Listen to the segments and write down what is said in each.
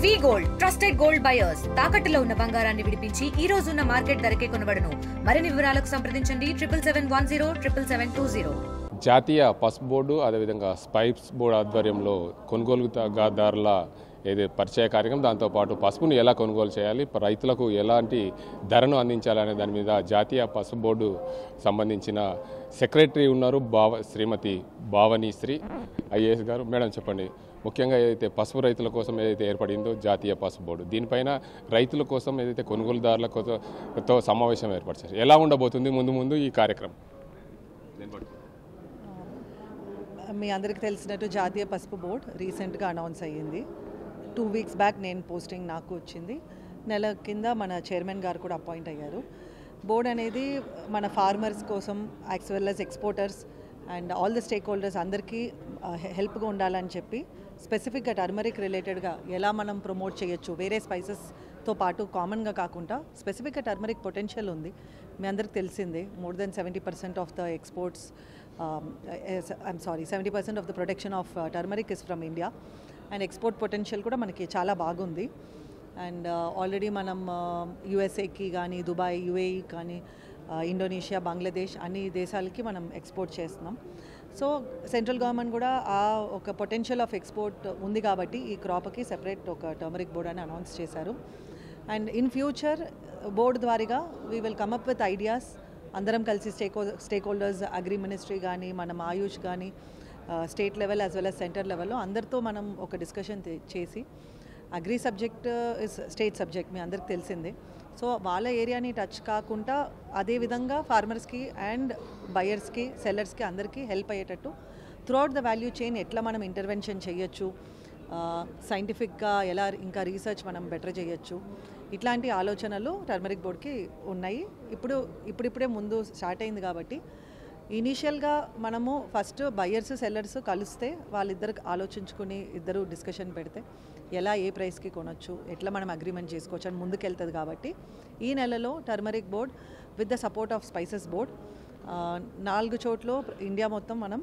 వి gold trusted gold buyers తాకట్టులో ఉన్న బంగారాన్ని విడిపించి ఈ రోజు ఉన్న మార్కెట్ ధరకే కొనబడును. మరిన్ని వివరాలకు సంప్రదించండి 7710772020. జాతీయ పసుపు బోర్డు అదేవిధంగా స్పైస్ బోర్డు ఆధ్వర్యంలో కొనుగోలుదారుల ఏదో పరిచయ కార్యక్రమం, దాంతోపాటు పసుపును ఎలా కొనుగోలు చేయాలి, రైతులకు ఎలాంటి ధరను అందించాలనే దాని మీద జాతీయ పసుపు బోర్డు సంబంధించిన సెక్రటరీ ఉన్నారు శ్రీమతి భావనీశ్రీ ఐఏఎస్ గారు. మేడం చెప్పండి, ముఖ్యంగా ఏదైతే పసుపు రైతుల కోసం ఏదైతే ఏర్పడిందో జాతీయ పసుపు బోర్డు, దీనిపైన రైతుల కోసం ఏదైతే కొనుగోలుదారుల కోసం సమావేశం ఏర్పరిచారు, ఎలా ఉండబోతుంది ముందు ఈ కార్యక్రమం? మీ అందరికీ తెలిసినట్టు జాతీయ పసుపు బోర్డు రీసెంట్గా అనౌన్స్ అయ్యింది. 2 వీక్స్ బ్యాక్ నేను పోస్టింగ్ నాకు వచ్చింది. నెల కింద మన చైర్మన్ గారు కూడా అపాయింట్ అయ్యారు. బోర్డు అనేది మన ఫార్మర్స్ కోసం as well as exporters and all the stake holders అందరికీ హెల్ప్గా ఉండాలని చెప్పి స్పెసిఫిక్గా టర్మరిక్ రిలేటెడ్గా ఎలా మనం ప్రమోట్ చేయొచ్చు, వేరే స్పైసెస్తో పాటు కామన్గా కాకుండా స్పెసిఫిక్గా టర్మరిక్ పొటెన్షియల్ ఉంది. మీ అందరికి తెలిసిందే, more than 70% of the exports 70% of the production of turmeric is from India and export potential కూడా మనకి చాలా బాగుంది. అండ్ ఆల్రెడీ మనం యుఎస్ఏకి కానీ, దుబాయ్, యుఏఈ కానీ, ఇండోనేషియా, బంగ్లాదేశ్ అన్ని దేశాలకి మనం ఎక్స్పోర్ట్ చేస్తున్నాం. సో సెంట్రల్ గవర్నమెంట్ కూడా ఆ ఒక పొటెన్షియల్ ఆఫ్ ఎక్స్పోర్ట్ ఉంది కాబట్టి ఈ క్రాప్కి సెపరేట్ ఒక టర్మరిక్ బోర్డ్ అని అనౌన్స్ చేశారు. అండ్ ఇన్ ఫ్యూచర్ బోర్డు ద్వారాగా we will come up with ideas. అందరం కలిసి స్టేక్ హోల్డర్స్, అగ్రి మినిస్ట్రీ కానీ, మనం ఆయుష్ కానీ, state level as well as centre లెవెల్లో అందరితో మనం ఒక డిస్కషన్ చేసి, agri subject is state subject మీ అందరికి తెలిసిందే. సో వాళ్ళ ఏరియాని టచ్ కాకుండా అదేవిధంగా ఫార్మర్స్కి అండ్ బయర్స్కి, సెల్లర్స్కి అందరికీ హెల్ప్ అయ్యేటట్టు త్రూఅవుట్ ద వాల్యూ చైన్ ఎట్లా మనం ఇంటర్వెన్షన్ చేయొచ్చు, సైంటిఫిక్గా ఎలా ఇంకా రీసెర్చ్ మనం బెటర్ చేయొచ్చు, ఇట్లాంటి ఆలోచనలు టర్మరిక్ బోర్డ్కి ఉన్నాయి. ఇప్పుడిప్పుడే ముందు స్టార్ట్ అయింది కాబట్టి ఇనీషియల్గా మనము ఫస్ట్ బయర్స్, సెల్లర్స్ కలిస్తే వాళ్ళిద్దరు ఆలోచించుకుని ఇద్దరు డిస్కషన్ పెడితే ఎలా ఏ ప్రైస్కి కొనొచ్చు, ఎట్లా మనం అగ్రిమెంట్ చేసుకోవచ్చు అని ముందుకెళ్తుంది. కాబట్టి ఈ నెలలో turmeric board with the support of spices board 4 చోట్ల ఇండియా మొత్తం మనం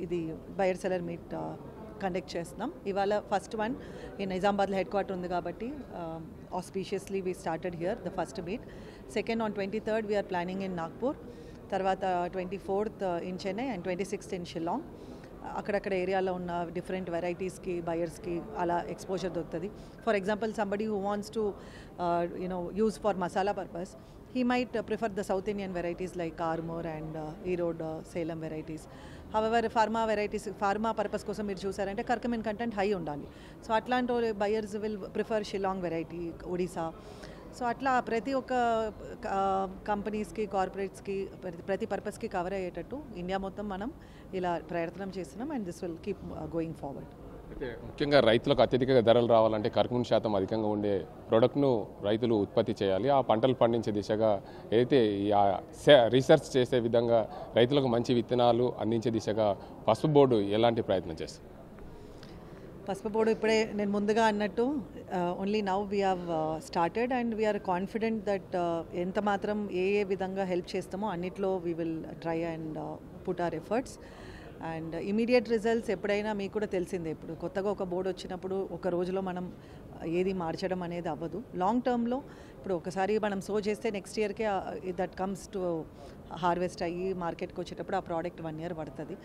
ఇది బయర్ సెల్లర్ మీట్ కండక్ట్ చేస్తున్నాం. ఇవాళ ఫస్ట్ వన్ ఈ నిజామాబాద్లో హెడ్ క్వార్టర్ ఉంది కాబట్టి auspiciously we started here the first meet. Second on 23rd we are planning in Nagpur, తర్వాత 24th in Chennai and 26th in Shillong. అక్కడక్కడ ఏరియాలో ఉన్న డిఫరెంట్ వెరైటీస్కి, బయర్స్కి అలా ఎక్స్పోజర్ దొరుకుతుంది. For example somebody who wants to use for masala purpose, he might prefer the South Indian varieties like Armour and Erode, Salem varieties. However, pharma purpose కోసం మీరు చూసారంటే కర్కమిన్ కంటెంట్ హై ఉండాలి. సో అట్లాంటి buyers will prefer Shillong variety, Odisha. So అట్లా ప్రతి ఒక్క కంపెనీస్కి, కార్పొరేట్స్కి, ప్రతి పర్పస్కి కవర్ అయ్యేటట్టు ఇండియా మొత్తం మనం ఇలా ప్రయత్నం చేస్తున్నాం. And this will keep going forward. అయితే ముఖ్యంగా రైతులకు అత్యధిక ధరలు రావాలంటే కర్కమిన్ శాతం అధికంగా ఉండే ప్రోడక్ట్ను రైతులు ఉత్పత్తి చేయాలి. ఆ పంటలు పండించే దిశగా ఏదైతే రీసెర్చ్ చేసే విధంగా రైతులకు మంచి విత్తనాలు అందించే దిశగా పసుపు బోర్డు ఎలాంటి ప్రయత్నం చేస్తుంది? పసుపు బోర్డు ఇప్పుడే నేను ముందుగా అన్నట్టు only now we have started and we are confident that ఎంత మాత్రం ఏ విధంగా హెల్ప్ చేస్తామో అన్నిట్లో we will try and put our efforts. And immediate results ఎప్పుడైనా మీకు కూడా తెలిసిందే, ఇప్పుడు కొత్తగా ఒక బోర్డు వచ్చినప్పుడు ఒక రోజులో మనం ఏది మార్చడం అనేది అవ్వదు. లాంగ్ టర్మ్లో ఇప్పుడు ఒకసారి మనం సో చేస్తే నెక్స్ట్ ఇయర్కే దట్ కమ్స్ టు హార్వెస్ట్ అయ్యి మార్కెట్కి వచ్చేటప్పుడు ఆ ప్రోడక్ట్ 1 year పడుతుంది.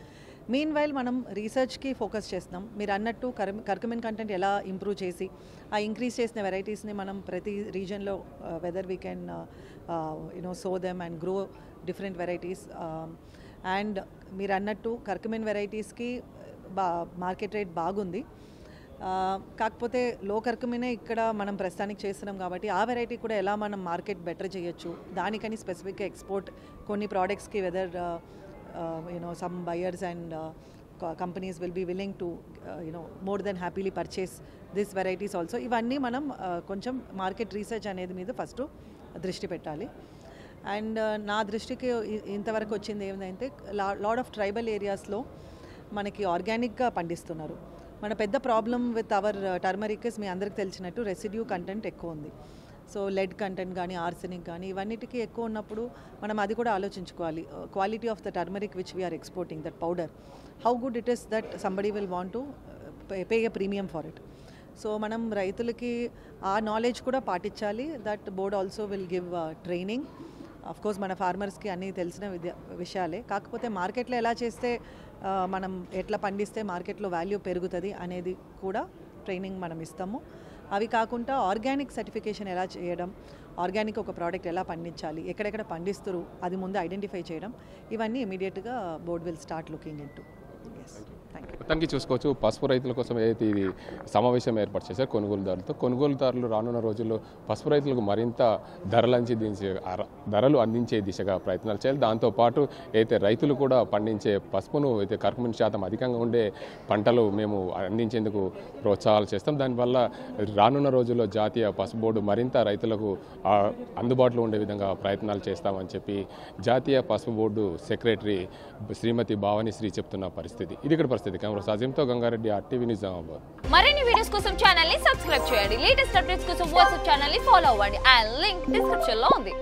మీన్ వైల్ మనం రీసెర్చ్కి ఫోకస్ చేస్తున్నాం. మీరు అన్నట్టు కర్కమిన్ కంటెంట్ ఎలా ఇంప్రూవ్ చేసి ఆ ఇంక్రీజ్ చేసిన వెరైటీస్ని మనం ప్రతి రీజన్లో weather we can sow them and grow different varieties. And మీరు అన్నట్టు కర్కమిన్ వెరైటీస్కి మార్కెట్ రేట్ బాగుంది. కాకపోతే లో కర్కమినే ఇక్కడ మనం ప్రస్తుతానికి చేస్తున్నాం కాబట్టి ఆ వెరైటీ కూడా ఎలా మనం మార్కెట్ బెటర్ చేయొచ్చు, దానికని స్పెసిఫిక్గా ఎక్స్పోర్ట్ కొన్ని ప్రోడక్ట్స్కి weather some buyers and companies will be willing to more than happily purchase these varieties also. ఇవన్నీ మనం కొంచెం మార్కెట్ రీసెర్చ్ అనేది మీద ఫస్ట్ దృష్టి పెట్టాలి. అండ్ నా దృష్టికి ఇంతవరకు వచ్చింది ఏంటంటే లాట్ ఆఫ్ ట్రైబల్ ఏరియాస్లో మనకి ఆర్గానిక్గా పండిస్తున్నారు. మన పెద్ద ప్రాబ్లం విత్ అవర్ టర్మరిక్ మీ అందరికి తెలిసినట్టు రెసిడ్యూ కంటెంట్ ఎక్కువ ఉంది. సో లెడ్ కంటెంట్ కానీ, ఆర్సెనిక్ కానీ ఇవన్నిటికీ ఎక్కువ ఉన్నప్పుడు మనం అది కూడా ఆలోచించుకోవాలి. Quality of the turmeric which we are exporting, that powder, how good it is that somebody will want to pay a premium for it. So మనం రైతులకి ఆ నాలెడ్జ్ కూడా పాటించాలి. That board also will give training. Of course మన ఫార్మర్స్కి అన్నీ తెలిసిన విషయాలే, కాకపోతే మార్కెట్లో ఎలా చేస్తే మనం ఎట్లా పండిస్తే మార్కెట్లో వాల్యూ పెరుగుతుంది అనేది కూడా ట్రైనింగ్ మనం ఇస్తాము. అవి కాకుండా ఆర్గానిక్ సర్టిఫికేషన్ ఎలా చేయడం, ఆర్గానిక్ ఒక ప్రోడక్ట్ ఎలా పండించాలి, ఎక్కడెక్కడ పండిస్తారు అది ముందు ఐడెంటిఫై చేయడం, ఇవన్నీ ఇమీడియట్గా board will start looking in to. మొత్తానికి చూసుకోవచ్చు, పసుపు రైతుల కోసం ఏదైతే ఇది సమావేశం ఏర్పాటు చేశారు కొనుగోలుదారులు రానున్న రోజుల్లో పసుపు రైతులకు మరింత ధరలు అందించే దిశగా ప్రయత్నాలు చేయాలి. దాంతోపాటు అయితే రైతులు కూడా పండించే పసుపును అయితే కర్కుమిన్ శాతం అధికంగా ఉండే పంటలు మేము అందించేందుకు ప్రోత్సాహాలు చేస్తాం. దానివల్ల రానున్న రోజుల్లో జాతీయ పసుపు బోర్డు మరింత రైతులకు అందుబాటులో ఉండే విధంగా ప్రయత్నాలు చేస్తామని చెప్పి జాతీయ పసుపు బోర్డు సెక్రటరీ శ్రీమతి భావనిశ్రీ చెప్తున్న పరిస్థితి. ఇది ఇక్కడ పరిస్థితి. కెమెరా సాజింతో గంగారెడ్డి, RTV నిజామాబాద్. మరిన్ని వీడియోస్ కోసం ఛానల్ ని సబ్స్క్రైబ్ చేయండి. లేటెస్ట్ అప్డేట్స్ కోసం వాట్సాప్ ఛానల్ ని ఫాలో అవ్వండి. ఆ లింక్ డిస్క్రిప్షన్ లో ఉంది.